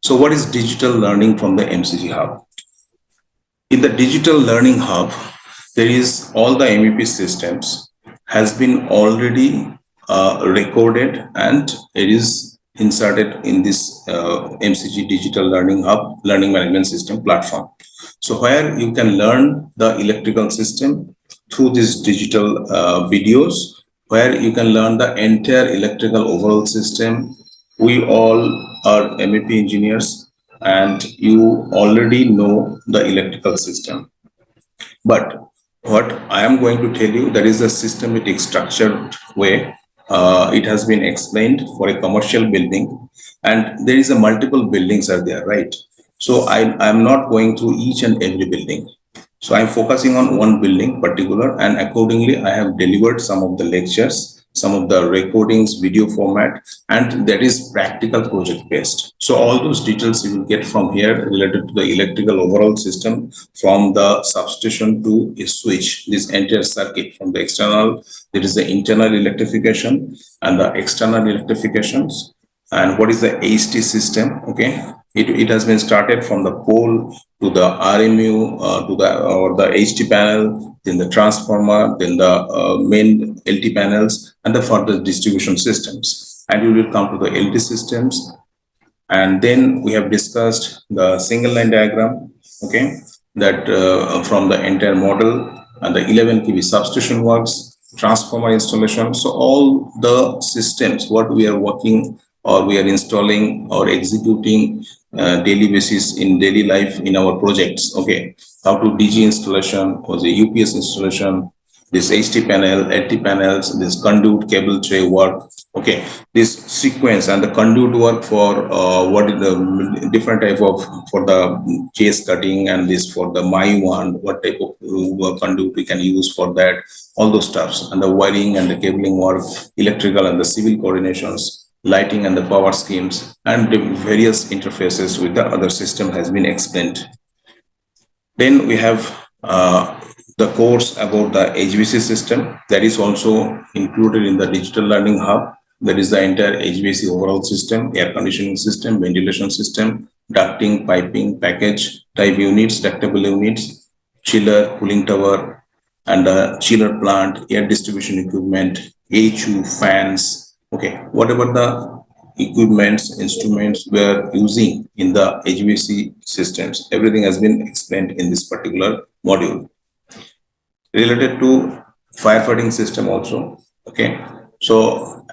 So what is digital learning from the MCG Hub? In the digital learning hub, there is all the MEP systems has been already recorded, and it is inserted in this MCG Digital Learning Hub Learning Management System platform. So where you can learn the electrical system through these digital videos, where you can learn the entire electrical overall system. We all are MEP engineers, and you already know the electrical system. But what I am going to tell you, that is a systematic structured way. It has been explained for a commercial building, and there is a multiple buildings are there, right? So I am not going through each and every building. So I'm focusing on one building particular, and accordingly I have delivered some of the lectures, some of the recordings, video format, and that is practical project based. So all those details you will get from here related to the electrical overall system, from the substation to a switch, this entire circuit from the external, there is the internal electrification and the external electrifications, and what is the HT system. Okay, it has been started from the pole to the RMU to the HT panel, then the transformer, then the main LT panels, and the further distribution systems. And you will come to the LT systems, and then we have discussed the single line diagram. Okay, that from the entire model, and the 11 kV substation works, transformer installation. So all the systems what we are working or we are installing or executing daily basis in daily life in our projects. Okay, how to DG installation or the UPS installation, this HT panel, LT panels, this conduit cable tray work. Okay, this sequence and the conduit work for what is the different type of for the case cutting, and this for the my one, what type of conduit we can use for that, all those stuffs, and the wiring and the cabling work, electrical and the civil coordinations, lighting and the power schemes, and the various interfaces with the other system has been explained. Then we have the course about the HVAC system, that is also included in the digital learning hub. That is the entire HVAC overall system, air conditioning system, ventilation system, ducting, piping, package type units, ductable units, chiller, cooling tower, and the chiller plant, air distribution equipment, HU, fans. Okay, whatever the equipments, instruments we are using in the HVAC systems, everything has been explained in this particular module. Related to firefighting system also. Okay, so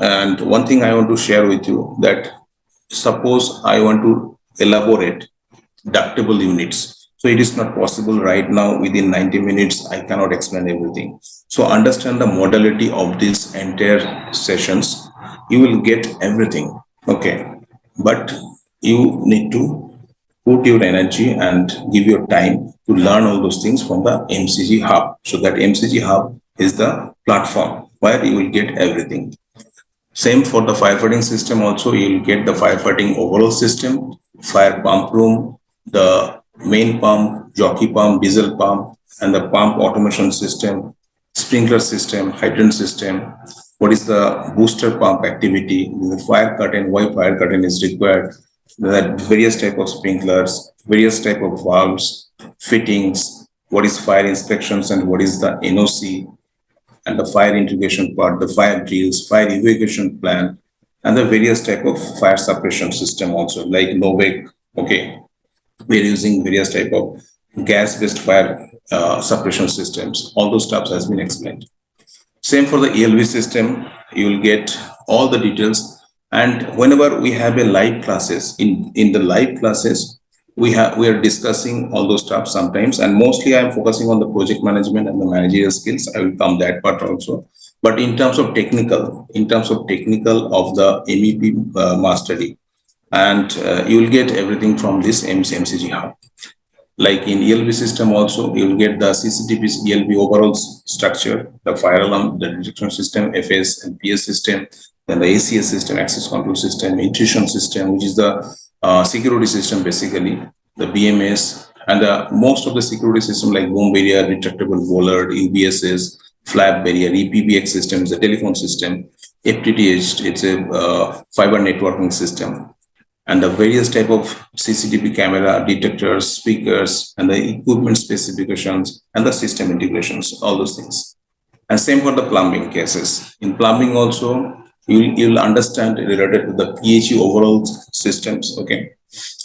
and one thing I want to share with you, that suppose I want to elaborate ductable units. So it is not possible right now within 90 minutes. I cannot explain everything. So understand the modality of these entire sessions. You will get everything. Okay, but you need to put your energy and give your time to learn all those things from the MCG Hub. So that MCG Hub is the platform where you will get everything. Same for the firefighting system also. You will get the firefighting overall system, fire pump room, the main pump, jockey pump, diesel pump, and the pump automation system, sprinkler system, hydrant system. What is the booster pump activity, the fire curtain, why fire curtain is required, that various type of sprinklers, various type of valves, fittings, what is fire inspections and what is the NOC, and the fire integration part, the fire drills, fire evacuation plan, and the various type of fire suppression system also, like Novec. Okay, we're using various type of gas-based fire suppression systems. All those stuff has been explained. Same for the ELV system. You will get all the details. And whenever we have a live classes, in the live classes, we are discussing all those stuff sometimes. And mostly I'm focusing on the project management and the managerial skills. I will come that part also. But in terms of technical of the MEP mastery, and you will get everything from this MCG Hub. Like in ELV system also, you will get the CCTV ELV overall structure, the fire alarm, the detection system, FS and PS system, then the ACS system, access control system, intrusion system, which is the security system basically, the BMS, and most of the security system like boom barrier, retractable bollard, UBSs, flap barrier, EPBX system is a telephone system, FTTH, it's a fiber networking system. and the various type of CCTV camera, detectors, speakers, and the equipment specifications, and the system integrations, all those things. And same for the plumbing cases. In plumbing also, you'll understand related to the PHE overall systems, okay?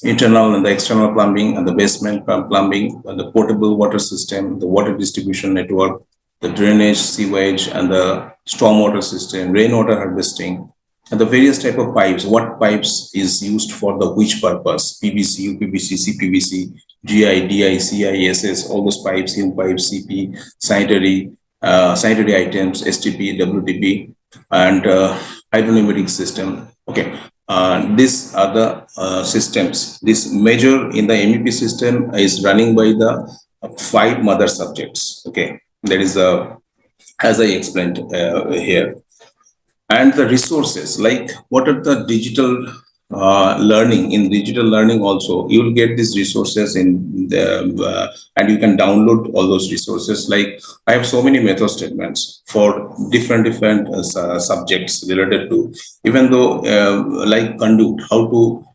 Internal and the external plumbing, and the basement plumbing, and the portable water system, the water distribution network, the drainage, sewage, and the stormwater system, rainwater harvesting, and the various type of pipes. What pipes is used for the which purpose? PVC, UPVC, CPVC, GI, DI, CI, SS, all those pipes, in pipes, CP, sanitary items, STP, WTP, and hydropneumatic system. Okay, these are the systems. This major in the MEP system is running by the 5 mother subjects. Okay, that is as I explained here. And the resources, like what are the digital learning. In digital learning also, you will get these resources in the and you can download all those resources. Like I have so many method statements for different subjects related to, even though like conduit, how to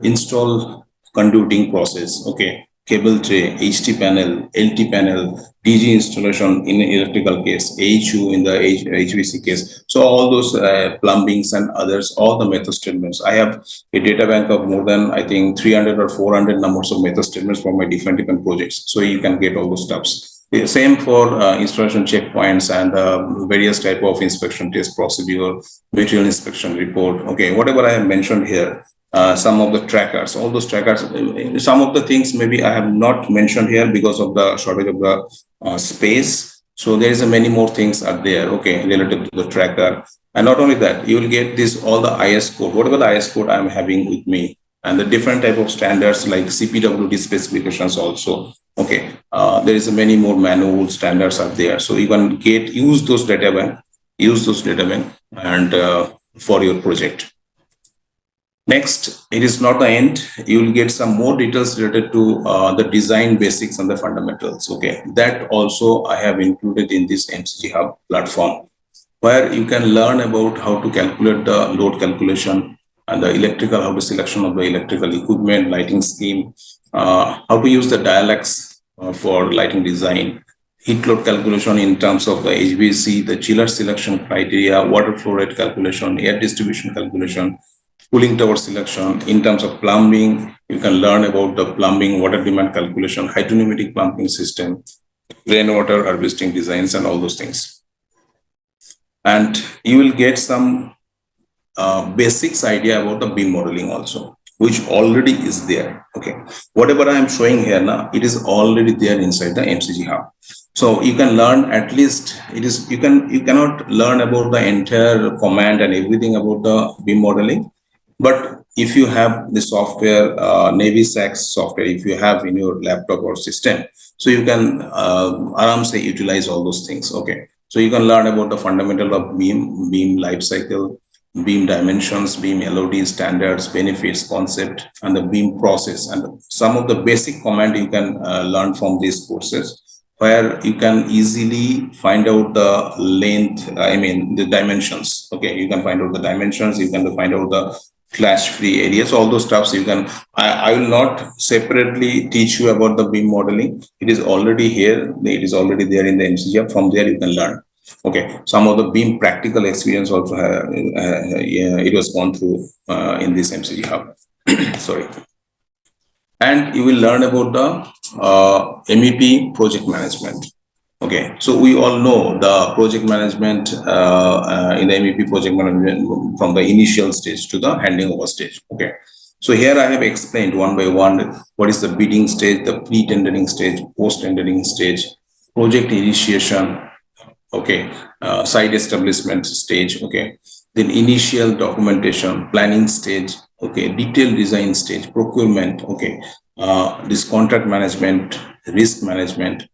install conduiting process, okay, cable tray, HT panel, LT panel, DG installation in electrical case, AHU in the HVC case. So all those plumbings and others, all the method statements. I have a data bank of more than, I think, 300 or 400 numbers of method statements for my different projects. So you can get all those stuffs. The same for installation checkpoints and various type of inspection test procedure, material inspection report. Okay, whatever I have mentioned here, some of the trackers, all those trackers, some of the things maybe I have not mentioned here because of the shortage of the space. So there is many more things are there, okay, related to the tracker. And not only that, you will get this, all the IS code, whatever the IS code I'm having with me, and the different type of standards like CPWD specifications also. Okay, there is many more manual standards are there. So you can use those data bank, and for your project. Next, it is not the end. You will get some more details related to the design basics and the fundamentals. Okay, that also I have included in this MCGHUB platform, where you can learn about how to calculate the load calculation and the electrical, how to selection of the electrical equipment, lighting scheme, how to use the dialects for lighting design, heat load calculation in terms of the HVAC, the chiller selection criteria, water flow rate calculation, air distribution calculation, cooling tower selection. In terms of plumbing, you can learn about the plumbing, water demand calculation, hydropneumatic pumping system, rainwater harvesting designs, and all those things. And you will get some basics idea about the beam modeling also, which already is there. Okay, whatever I am showing here now, it is already there inside the MCGHUB. So you can learn, at least it is, you cannot learn about the entire command and everything about the beam modeling. But if you have the software, Navy SAX software, if you have in your laptop or system, so you can say utilize all those things. Okay, so you can learn about the fundamental of beam life cycle, beam dimensions, beam LOD standards, benefits, concept, and the beam process, and some of the basic command you can learn from these courses, where you can easily find out the length, the dimensions. Okay, you can find out the dimensions, you can find out the clash-free areas, all those stuffs you can. I will not separately teach you about the beam modeling. It is already here. It is already there in the MCGHUB. From there you can learn. Okay, some of the beam practical experience also it was gone through in this MCGHUB. Sorry. And you will learn about the MEP project management. Okay, so we all know the project management in the MEP project management from the initial stage to the handing over stage. Okay, so here I have explained one by one what is the bidding stage, the pre-tendering stage, post-tendering stage, project initiation, okay, site establishment stage, okay, then initial documentation, planning stage, okay, detailed design stage, procurement, okay, this contract management, risk management,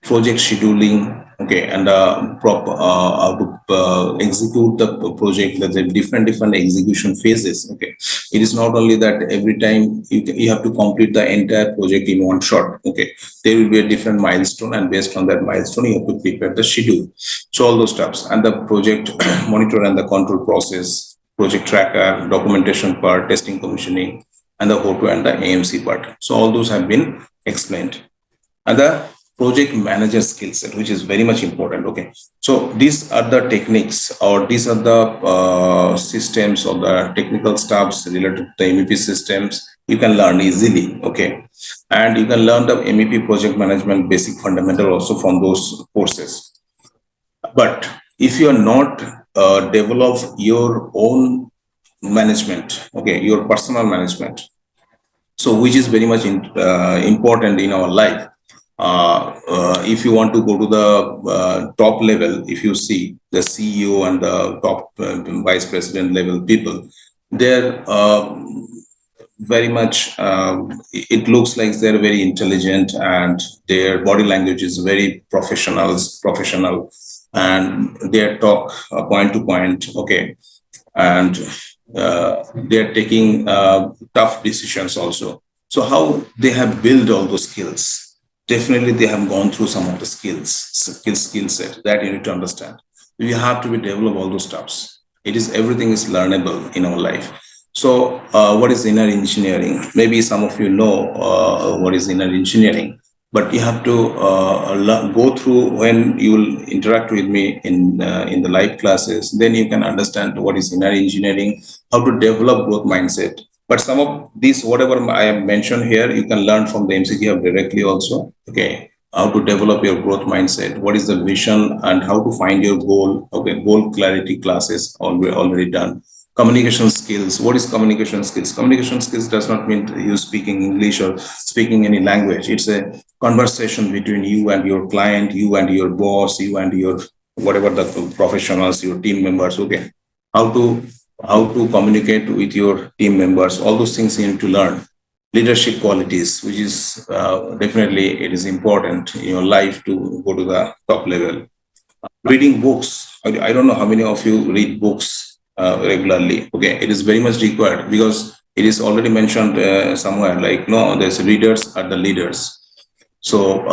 project scheduling, okay, and how to execute the project. That the different execution phases. Okay, it is not only that every time you have to complete the entire project in one shot. Okay, there will be a different milestone, and based on that milestone, you have to prepare the schedule. So all those steps, and the project monitor and the control process, project tracker, documentation part, testing, commissioning, and the O2 and the AMC part. So all those have been explained. And the project manager skill set, which is very much important. Okay, so these are the techniques, or these are the systems or the technical stuffs related to the MEP systems you can learn easily. Okay, and you can learn the MEP project management basic fundamental also from those courses. But if you are not develop your own management, okay, your personal management, so which is very much important in our life. If you want to go to the top level, if you see the CEO and the top vice president level people, they're very much, it looks like they're very intelligent and their body language is very professional, and their talk point to point, okay, and they're taking tough decisions also. So how they have built all those skills? Definitely they have gone through some of the skill set that you need to understand. You have to be develop all those stuffs. It is, everything is learnable in our life. So what is inner engineering? Maybe some of you know what is inner engineering, but you have to go through when you will interact with me in the live classes. Then you can understand what is inner engineering, how to develop growth mindset. But some of these, whatever I have mentioned here, you can learn from the MCGHUB directly also. Okay, how to develop your growth mindset, what is the vision, and how to find your goal. Okay, goal clarity classes already done. Communication skills. What is communication skills? Communication skills does not mean you speaking English or speaking any language. It's a conversation between you and your client, you and your boss, you and your whatever the professionals, your team members. Okay, how to communicate with your team members. All those things you need to learn. Leadership qualities, which is definitely it is important in your life to go to the top level. Reading books. I don't know how many of you read books regularly. Okay, it is very much required because it is already mentioned somewhere, like, no, there's readers are the leaders. So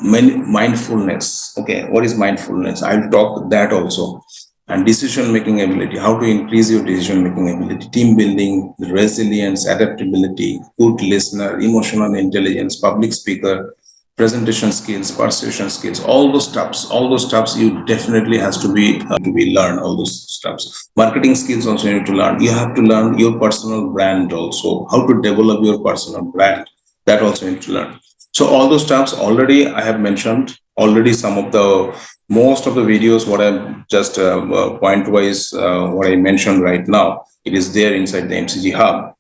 mindfulness. Okay, what is mindfulness? I'll talk that also. And decision making ability, how to increase your decision making ability, team building, resilience, adaptability, good listener, emotional intelligence, public speaker, presentation skills, persuasion skills, all those stuffs you definitely has to be learned. All those stuffs. Marketing skills also you need to learn. You have to learn your personal brand also, how to develop your personal brand. That also you need to learn. So all those stuffs already I have mentioned already. Some of the most of the videos what I'm just point wise what I mentioned right now, it is there inside the MCGHUB.